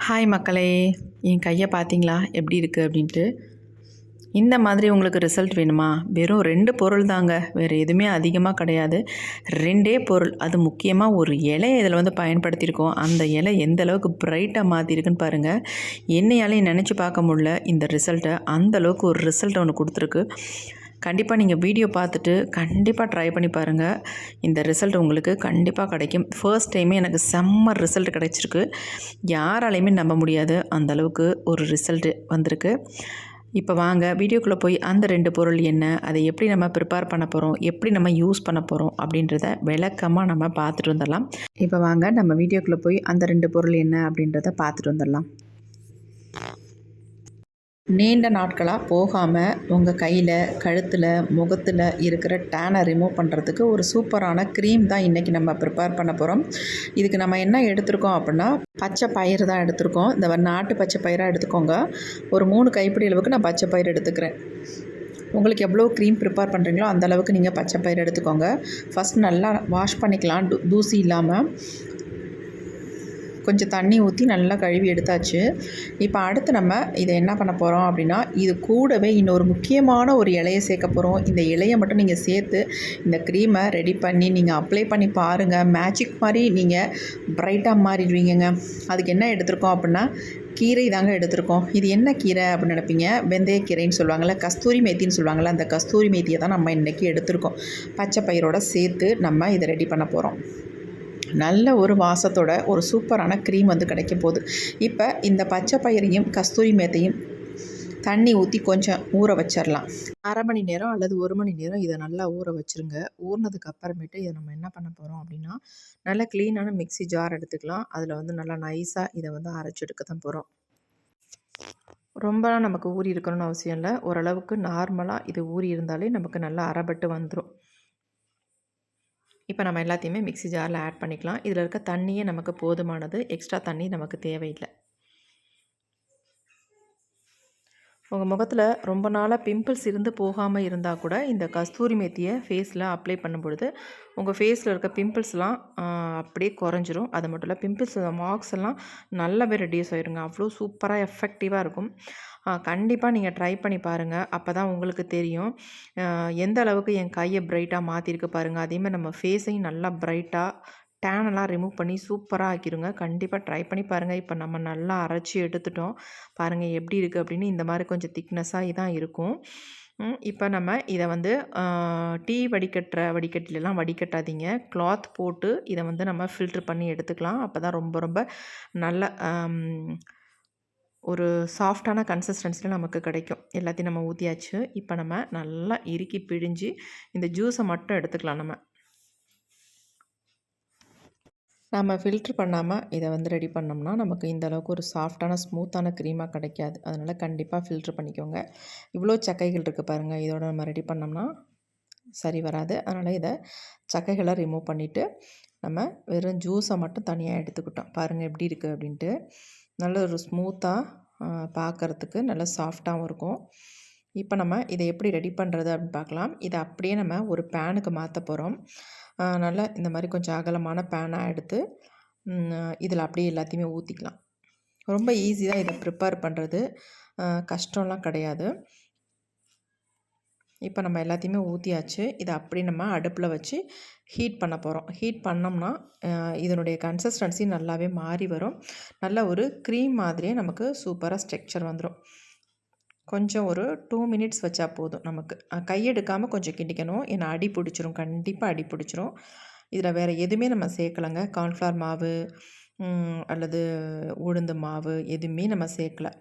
Hi மக்களே, என் கையை பார்த்தீங்களா எப்படி இருக்குது அப்படின்ட்டு. இந்த மாதிரி உங்களுக்கு ரிசல்ட் வேணுமா? வெறும் 2 பொருள் தாங்க, வேறு எதுவுமே அதிகமாக கிடையாது. 2 பொருள், அது முக்கியமாக ஒரு இலையை இதில் பயன்படுத்தியிருக்கோம். அந்த இலை எந்த அளவுக்கு பிரைட்டாக மாற்றிருக்குன்னு பாருங்கள். என்னையாலே நினச்சி பார்க்க முடியல இந்த ரிசல்ட்டை. அந்தளவுக்கு ஒரு ரிசல்ட் ஒன்று கொடுத்துருக்கு. கண்டிப்பாக நீங்கள் வீடியோ பார்த்துட்டு கண்டிப்பாக ட்ரை பண்ணி பாருங்கள். இந்த ரிசல்ட் உங்களுக்கு கண்டிப்பாக கிடைக்கும். ஃபர்ஸ்ட் டைமே எனக்கு செம்ம ரிசல்ட் கிடச்சிருக்கு. யாராலையுமே நம்ப முடியாது, அந்தளவுக்கு ஒரு ரிசல்ட்டு வந்திருக்கு. இப்போ வாங்க வீடியோக்குள்ளே போய் அந்த 2 பொருள் என்ன, அதை எப்படி நம்ம ப்ரிப்பேர் பண்ண போகிறோம், எப்படி நம்ம யூஸ் பண்ண போகிறோம் அப்படின்றத விளக்கமாக நம்ம பார்த்துட்டு வந்துடலாம். இப்போ வாங்க நம்ம வீடியோக்குள்ளே போய் அந்த 2 பொருள் என்ன அப்படின்றத பார்த்துட்டு வந்துடலாம். நீண்ட நாட்களாக போகாமல் உங்கள் கையில், கழுத்தில், முகத்தில் இருக்கிற டேனை ரிமூவ் பண்ணுறதுக்கு ஒரு சூப்பரான க்ரீம் தான் இன்றைக்கி நம்ம ப்ரிப்பேர் பண்ண போகிறோம். இதுக்கு நம்ம என்ன எடுத்துருக்கோம் அப்படின்னா, பச்சை பயிறு தான் எடுத்துருக்கோம். இந்த நாட்டு பச்சை பயிராக எடுத்துக்கோங்க. ஒரு 3 கைப்பிடி அளவுக்கு நான் பச்சை பயிறு எடுத்துக்கிறேன். உங்களுக்கு எவ்வளோ க்ரீம் ப்ரிப்பேர் பண்ணுறீங்களோ அந்தளவுக்கு நீங்கள் பச்சை பயிறு எடுத்துக்கோங்க. ஃபஸ்ட் நல்லா வாஷ் பண்ணிக்கலாம், தூசி இல்லாமல். கொஞ்சம் தண்ணி ஊற்றி நல்லா கழுவி எடுத்தாச்சு. இப்போ அடுத்து நம்ம இதை என்ன பண்ண போகிறோம் அப்படின்னா, இது கூடவே இன்னொரு முக்கியமான ஒரு இலையை சேர்க்க போகிறோம். இந்த இலையை மட்டும் நீங்கள் சேர்த்து இந்த க்ரீமை ரெடி பண்ணி நீங்கள் அப்ளை பண்ணி பாருங்கள். மேஜிக் மாதிரி நீங்கள் ப்ரைட்டாக மாறிடுவீங்கங்க. அதுக்கு என்ன எடுத்திருக்கோம் அப்படின்னா, கீரை தாங்க எடுத்திருக்கோம். இது என்ன கீரை அப்படின்னு நினைப்பீங்க, வெந்தயக்கீரைன்னு சொல்லுவாங்கள்ல, கஸ்தூரி மேத்தின்னு சொல்லுவாங்கள்ல, அந்த கஸ்தூரி மேத்தியை தான் நம்ம இன்றைக்கி எடுத்திருக்கோம். பச்சை பயிரோடு சேர்த்து நம்ம இதை ரெடி பண்ண போகிறோம். நல்ல ஒரு வாசத்தோட ஒரு சூப்பரான க்ரீம் கிடைக்க போகுது. இப்போ இந்த பச்சை பயிரையும் கஸ்தூரி மேத்தையும் தண்ணி ஊற்றி கொஞ்சம் ஊற வச்சிடலாம். 1/2 மணி நேரம் அல்லது 1 மணி நேரம் இதை நல்லா ஊற வச்சுருங்க. ஊறினதுக்கு அப்புறமேட்டு இதை நம்ம என்ன பண்ண போகிறோம் அப்படின்னா, நல்லா க்ளீனான மிக்ஸி ஜார் எடுத்துக்கலாம். அதில் நல்லா நைஸாக இதை அரைச்சி எடுக்க தான் போகிறோம். ரொம்பலாம் நமக்கு ஊறி இருக்கணும்னு அவசியம் இல்லை. ஓரளவுக்கு நார்மலாக இது ஊறி இருந்தாலே நமக்கு நல்லா அரைப்பட்டு வந்துடும். இப்போ நம்ம எல்லாத்தையுமே மிக்ஸி ஜாரில் ஆட் பண்ணிக்கலாம். இதில் இருக்க தண்ணியே நமக்கு போதுமானது, எக்ஸ்ட்ரா தண்ணி நமக்கு தேவையில்லை. உங்கள் முகத்தில் ரொம்ப நாளாக பிம்பிள்ஸ் இருந்து போகாமல் இருந்தால் கூட இந்த கஸ்தூரி மேத்தியை ஃபேஸில் அப்ளை பண்ணும் பொழுது உங்கள் ஃபேஸில் இருக்க பிம்பிள்ஸ்லாம் அப்படியே குறைஞ்சிரும். அது மட்டும் இல்லை, பிம்பிள்ஸ் மார்க்ஸ் எல்லாம் நல்லாவே ரெடியூஸ் ஆகிருங்க. அவ்வளோ சூப்பராக எஃபெக்டிவாக இருக்கும். கண்டிப்பாக நீங்கள் ட்ரை பண்ணி பாருங்கள். அப்போ தான் உங்களுக்கு தெரியும் எந்த அளவுக்கு என் கையை பிரைட்டாக மாற்றிருக்கு பாருங்கள். அதேமாதிரி நம்ம ஃபேஸையும் நல்லா பிரைட்டாக டேனெல்லாம் ரிமூவ் பண்ணி சூப்பராக ஆக்கிடுங்க. கண்டிப்பாக ட்ரை பண்ணி பாருங்கள். இப்போ நம்ம நல்லா அரைச்சி எடுத்துட்டோம். பாருங்கள் எப்படி இருக்குது அப்படின்னு. இந்த மாதிரி கொஞ்சம் திக்னஸாக இதான் இருக்கும். இப்போ நம்ம இதை டீ வடிகட்டிலலாம் வடிகட்டாதீங்க. கிளாத் போட்டு இதை நம்ம ஃபில்ட்ரு பண்ணி எடுத்துக்கலாம். அப்போ தான் ரொம்ப ரொம்ப நல்ல ஒரு சாஃப்டான கன்சிஸ்டன்சியில் நமக்கு கிடைக்கும். எல்லாத்தையும் நம்ம ஊற்றியாச்சு. இப்போ நம்ம நல்லா இறுக்கி பிழிஞ்சு இந்த ஜூஸை மட்டும் எடுத்துக்கலாம். நம்ம ஃபில்ட்ரு பண்ணாமல் இதை ரெடி பண்ணோம்னா நமக்கு இந்த அளவுக்கு ஒரு சாஃப்டான ஸ்மூத்தான க்ரீமாக கிடைக்காது. அதனால் கண்டிப்பாக ஃபில்ட்ரு பண்ணிக்கோங்க. இவ்வளோ சக்கைகள் இருக்குது பாருங்கள். இதோட நம்ம ரெடி பண்ணோம்னா சரி வராது. அதனால் இதை சக்கைகளை ரிமூவ் பண்ணிவிட்டு நம்ம வெறும் ஜூஸை மட்டும் தனியாக எடுத்துக்கிட்டோம். பாருங்கள் எப்படி இருக்குது அப்படின்ட்டு. நல்ல ஒரு ஸ்மூத்தாக பார்க்குறதுக்கு நல்ல சாஃப்டாகவும் இருக்கும். இப்போ நம்ம இதை எப்படி ரெடி பண்ணுறது அப்படின்னு பார்க்கலாம். இதை அப்படியே நம்ம ஒரு பேனுக்கு மாற்ற போகிறோம். நல்லா இந்த மாதிரி கொஞ்சம் அகலமான பேனாக எடுத்து இதில் அப்படியே எல்லாத்தையுமே ஊற்றிக்கலாம். ரொம்ப ஈஸி தான் இதை ப்ரிப்பேர் பண்ணுறது, கஷ்டம்லாம் கிடையாது. இப்போ நம்ம எல்லாத்தையுமே ஊற்றியாச்சு. இதை அப்படியே நம்ம அடுப்பில் வச்சு ஹீட் பண்ண போகிறோம். ஹீட் பண்ணோம்னா இதனுடைய கன்சிஸ்டன்சி நல்லாவே மாறி வரும். நல்ல ஒரு க்ரீம் மாதிரியே நமக்கு சூப்பராக ஸ்ட்ரக்சர் வந்துடும். கொஞ்சம் ஒரு 2 மினிட்ஸ் வச்சா போதும். நமக்கு கையெடுக்காமல் கொஞ்சம் கிண்டிக்கணும். ஏன்னா அடி பிடிச்சிரும், கண்டிப்பாக அடி பிடிச்சிரும். இதில் வேறு எதுவுமே நம்ம சேர்க்கலைங்க. கார்ன்ஃப்ளவர் மாவு அல்லது உளுந்து மாவு எதுவுமே நம்ம சேர்க்கலை.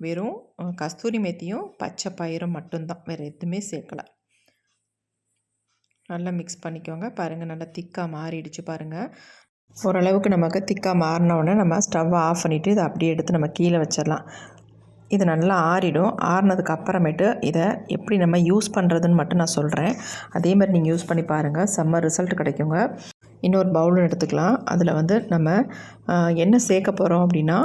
வெறும் கஸ்தூரி மேத்தியும் பச்சை பயிரும் மட்டும்தான், வேறு எதுவுமே சேர்க்கலை. நல்லா மிக்ஸ் பண்ணிக்கோங்க. பாருங்கள் நல்லா திக்காக மாறிடுச்சு பாருங்கள். ஓரளவுக்கு நமக்கு திக்காக மாறினோடனே நம்ம ஸ்டவ்வை ஆஃப் பண்ணிவிட்டு இதை அப்படியே எடுத்து நம்ம கீழே வச்சிடலாம். இது நல்லா ஆறிடும். ஆறினதுக்கு அப்புறமேட்டு இதை எப்படி நம்ம யூஸ் பண்ணுறதுன்னு மட்டும் நான் சொல்கிறேன். அதே மாதிரி நீங்கள் யூஸ் பண்ணி பாருங்கள், செம்ம ரிசல்ட் கிடைக்குங்க. இன்னொரு பவுல் எடுத்துக்கலாம். அதில் நம்ம என்ன சேர்க்க போகிறோம் அப்படின்னா,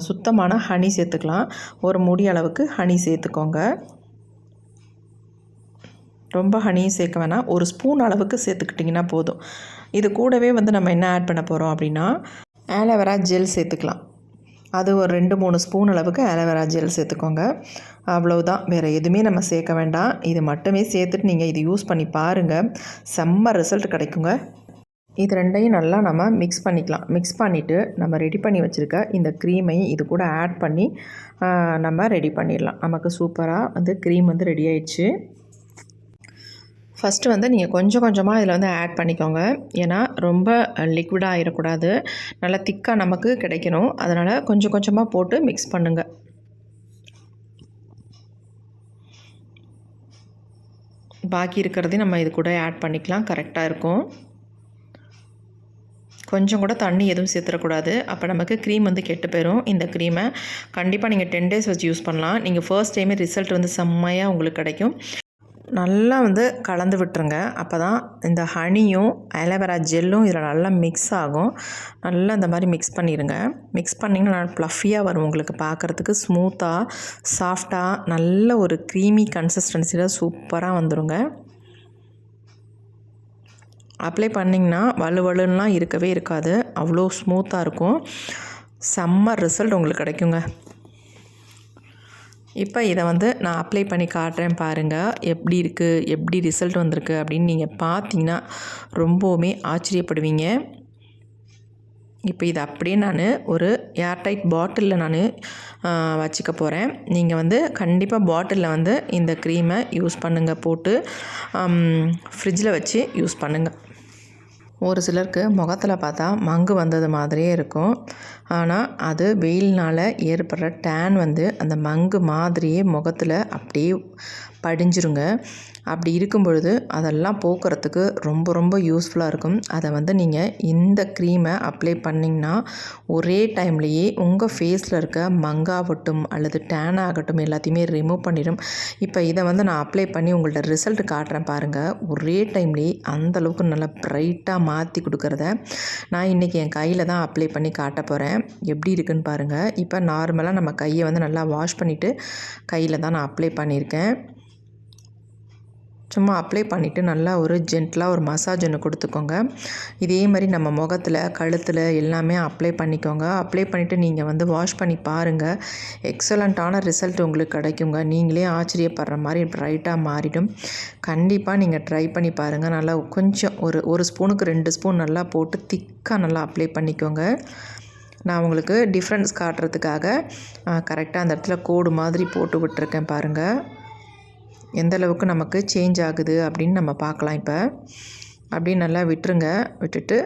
சுத்தமான ஹனி சேர்த்துக்கலாம். ஒரு மூடி அளவுக்கு ஹனி சேர்த்துக்கோங்க. ரொம்ப ஹனியும் சேர்க்க வேணாம், ஒரு ஸ்பூன் அளவுக்கு சேர்த்துக்கிட்டிங்கன்னா போதும். இது கூடவே நம்ம என்ன ஆட் பண்ண போகிறோம் அப்படின்னா, ஆலோவேரா ஜெல் சேர்த்துக்கலாம். அது ஒரு 2-3 ஸ்பூன் அளவுக்கு ஆலோவேரா ஜெல் சேர்த்துக்கோங்க. அவ்வளவுதான், வேறு எதுவுமே நம்ம சேர்க்க வேண்டாம். இது மட்டுமே சேர்த்துட்டு நீங்கள் இது யூஸ் பண்ணி பாருங்கள், செம்ம ரிசல்ட் கிடைக்குங்க. இது ரெண்டையும் நல்லா நம்ம மிக்ஸ் பண்ணிக்கலாம். மிக்ஸ் பண்ணிவிட்டு நம்ம ரெடி பண்ணி வச்சுருக்க இந்த க்ரீமையும் இது கூட ஆட் பண்ணி நம்ம ரெடி பண்ணிடலாம். நமக்கு சூப்பராக வந்து க்ரீம் வந்து ரெடி ஆயிடுச்சு. ஃபஸ்ட்டு வந்து நீங்கள் கொஞ்சம் கொஞ்சமாக இதில் வந்து ஆட் பண்ணிக்கோங்க. ஏன்னா ரொம்ப லிக்விடாக ஆகிடக்கூடாது, நல்லா திக்காக நமக்கு கிடைக்கணும். அதனால் கொஞ்சம் கொஞ்சமாக போட்டு மிக்ஸ் பண்ணுங்கள். பாக்கி இருக்கிறதையும் நம்ம இது கூட ஆட் பண்ணிக்கலாம், கரெக்டாக இருக்கும். கொஞ்சம் கூட தண்ணி எதுவும் சேர்த்துடக்கூடாது, அப்போ நமக்கு க்ரீம் வந்து கெட்டு போயிடும். இந்த க்ரீமை கண்டிப்பாக நீங்கள் 10 டேஸ் வச்சு யூஸ் பண்ணலாம். நீங்கள் ஃபர்ஸ்ட் டைமே ரிசல்ட் வந்து செம்மையாக உங்களுக்கு கிடைக்கும். நல்லா வந்து கலந்து விட்டுருங்க, அப்போ தான் இந்த ஹனியும் ஆலோவேரா ஜெல்லும் இதில் நல்லா மிக்ஸ் ஆகும். நல்லா இந்த மாதிரி மிக்ஸ் பண்ணிடுங்க. மிக்ஸ் பண்ணிங்கன்னா நல்லா ப்ளஃபியாக வரும், உங்களுக்கு பார்க்குறதுக்கு ஸ்மூத்தாக சாஃப்டாக நல்ல ஒரு க்ரீமி கன்சிஸ்டன்சியில் சூப்பராக வந்துடுங்க. அப்ளை பண்ணிங்கன்னா வலுவலுன்னெலாம் இருக்கவே இருக்காது, அவ்வளோ ஸ்மூத்தாக இருக்கும். செம்ம ரிசல்ட் உங்களுக்கு கிடைக்குங்க. இப்போ இதை வந்து நான் அப்ளை பண்ணி காட்டுறேன் பாருங்கள், எப்படி இருக்குது, எப்படி ரிசல்ட் வந்திருக்கு அப்படின்னு நீங்கள் பார்த்தீங்கன்னா ரொம்பவுமே ஆச்சரியப்படுவீங்க. இப்போ இதை அப்படியே நான் ஒரு ஏர்டைட் பாட்டிலில் நான் வச்சுக்க போகிறேன். நீங்கள் வந்து கண்டிப்பாக பாட்டிலில் வந்து இந்த க்ரீமை யூஸ் பண்ணுங்கள், போட்டு ஃப்ரிட்ஜில் வச்சு யூஸ் பண்ணுங்கள். ஒரு சிலருக்கு முகத்தில் பார்த்தா மங்கு வந்தது மாதிரியே இருக்கும், ஆனால் அது வெயில்னால் ஏற்படுற டேன் வந்து அந்த மங்கு மாதிரியே முகத்தில் அப்படியே படிஞ்சிருங்க. அப்படி இருக்கும் பொழுது அதெல்லாம் போக்குறதுக்கு ரொம்ப ரொம்ப யூஸ்ஃபுல்லாக இருக்கும். அதை வந்து நீங்கள் இந்த க்ரீமை அப்ளை பண்ணிங்கன்னா ஒரே டைம்லேயே உங்கள் ஃபேஸில் இருக்க மங்காகட்டும் அல்லது டேன் ஆகட்டும் எல்லாத்தையுமே ரிமூவ் பண்ணிடும். இப்போ இதை வந்து நான் அப்ளை பண்ணி உங்கள்ட்ட ரிசல்ட் காட்டுறேன் பாருங்கள். ஒரே டைம்லேயே அந்தளவுக்கு நல்லா ப்ரைட்டாக மாற்றி கொடுக்குறத நான் இன்றைக்கி என் கையில் தான் அப்ளை பண்ணி காட்ட போகிறேன். எப்படி இருக்குன்னு பாருங்கள். இப்போ நார்மலாக நம்ம கையை வந்து நல்லா வாஷ் பண்ணிவிட்டு கையில் தான் நான் அப்ளை பண்ணியிருக்கேன். சும்மா அப்ளை பண்ணிவிட்டு நல்லா ஒரு ஜென்டலாக ஒரு மசாஜ் ஒன்று கொடுத்துக்கோங்க. இதே மாதிரி நம்ம முகத்தில் கழுத்தில் எல்லாமே அப்ளை பண்ணிக்கோங்க. அப்ளை பண்ணிவிட்டு நீங்கள் வந்து வாஷ் பண்ணி பாருங்கள், எக்ஸலண்ட்டான ரிசல்ட் உங்களுக்கு கிடைக்குங்க. நீங்களே ஆச்சரியப்படுற மாதிரி ப்ரைட்டாக மாறிடும். கண்டிப்பாக நீங்கள் ட்ரை பண்ணி பாருங்கள். நல்லா கொஞ்சம் ஒரு ஸ்பூனுக்கு 2 ஸ்பூன் நல்லா போட்டு திக்காக நல்லா அப்ளை பண்ணிக்கோங்க. நான் உங்களுக்கு டிஃப்ரென்ஸ் காட்டுறதுக்காக கரெக்டாக அந்த இடத்துல கோடு மாதிரி போட்டு விட்டுருக்கேன் பாருங்கள். எந்த அளவுக்கு நமக்கு சேஞ்ச் ஆகுது அப்படின்னு நம்ம பார்க்கலாம். இப்போ அப்படியே நல்லா விட்டுருங்க. விட்டுட்டு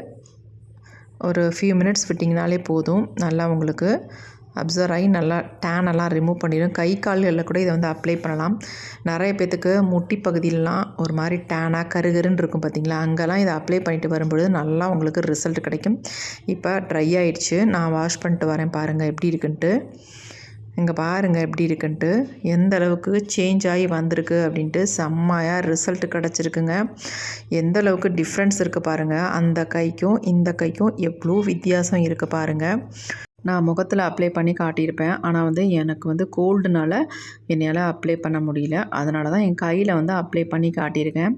ஒரு ஃபியூ மினிட்ஸ் விட்டிங்கனாலே போதும், நல்லா உங்களுக்கு அப்சர்வ் ஆகி நல்லா டேனெல்லாம் ரிமூவ் பண்ணிடும். கை கால்களில் கூட இதை வந்து அப்ளை பண்ணலாம். நிறைய பேத்துக்கு முட்டி பகுதியிலலாம் ஒரு மாதிரி டேனாக கருகருன்னு இருக்கும் பார்த்திங்களா, அங்கெல்லாம் இதை அப்ளை பண்ணிட்டு வரும்பொழுது நல்லா உங்களுக்கு ரிசல்ட் கிடைக்கும். இப்போ ட்ரை ஆகிடுச்சு, நான் வாஷ் பண்ணிட்டு வரேன் பாருங்கள் எப்படி இருக்குன்ட்டு. இங்கே பாருங்கள் எப்படி இருக்குன்ட்டு, எந்த அளவுக்கு சேஞ்ச் ஆகி வந்திருக்கு அப்படின்ட்டு. செம்மையாக ரிசல்ட் கிடச்சிருக்குங்க. எந்த அளவுக்கு டிஃப்ரென்ஸ் இருக்குது பாருங்கள். அந்த கைக்கும் இந்த கைக்கும் எவ்வளோ வித்தியாசம் இருக்குது பாருங்கள். நான் முகத்தில் அப்ளை பண்ணி காட்டியிருப்பேன், ஆனால் வந்து எனக்கு வந்து கோல்டுனால் என்னால் அப்ளை பண்ண முடியல. அதனால தான் என் கையில் வந்து அப்ளை பண்ணி காட்டியிருக்கேன்.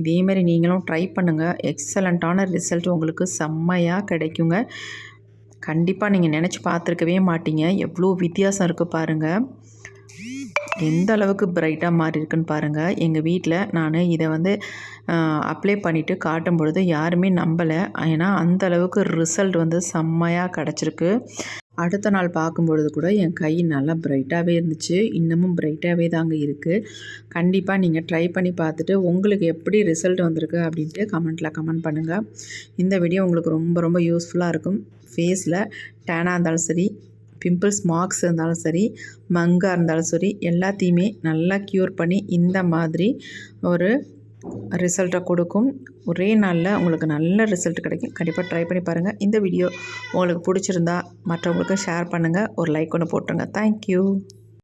இதேமாரி நீங்களும் ட்ரை பண்ணுங்கள், எக்ஸலண்ட்டான ரிசல்ட் உங்களுக்கு செம்மையாக கிடைக்குங்க. கண்டிப்பாக நீங்கள் நினச்சி பார்த்துருக்கவே மாட்டீங்க, எவ்வளோ வித்தியாசம் இருக்குது பாருங்கள். எந்த அளவுக்கு பிரைட்டாக மாறி இருக்குன்னு பாருங்கள். எங்கள் வீட்டில் நான் இதை வந்து அப்ளை பண்ணிவிட்டு காட்டும் பொழுது யாருமே நம்பலை, ஏன்னா அந்த அளவுக்கு ரிசல்ட் வந்து செம்மையாக கிடச்சிருக்கு. அடுத்த நாள் பார்க்கும்பொழுது கூட என் கை நல்லா பிரைட்டாகவே இருந்துச்சு, இன்னமும் பிரைட்டாகவே தாங்க இருக்குது. கண்டிப்பாக நீங்கள் ட்ரை பண்ணி பார்த்துட்டு உங்களுக்கு எப்படி ரிசல்ட் வந்திருக்கு அப்படின்ட்டு கமெண்ட் பண்ணுங்கள். இந்த வீடியோ உங்களுக்கு ரொம்ப ரொம்ப யூஸ்ஃபுல்லாக இருக்கும். ஃபேஸில் டேனாக இருந்தாலும் சரி, பிம்பிள்ஸ் மார்க்ஸ் இருந்தாலும் சரி, மங்காக இருந்தாலும் சரி, எல்லாத்தையுமே நல்லா க்யூர் பண்ணி இந்த மாதிரி ஒரு ரிசல்ட்டை கொடுக்கும். ஒரே நாளில் உங்களுக்கு நல்ல ரிசல்ட் கிடைக்கும். கண்டிப்பாக ட்ரை பண்ணி பாருங்கள். இந்த வீடியோ உங்களுக்கு பிடிச்சிருந்தா மற்றவங்களுக்கு ஷேர் பண்ணுங்கள், ஒரு லைக் ஒன்று போட்டுருங்க. தேங்க்யூ.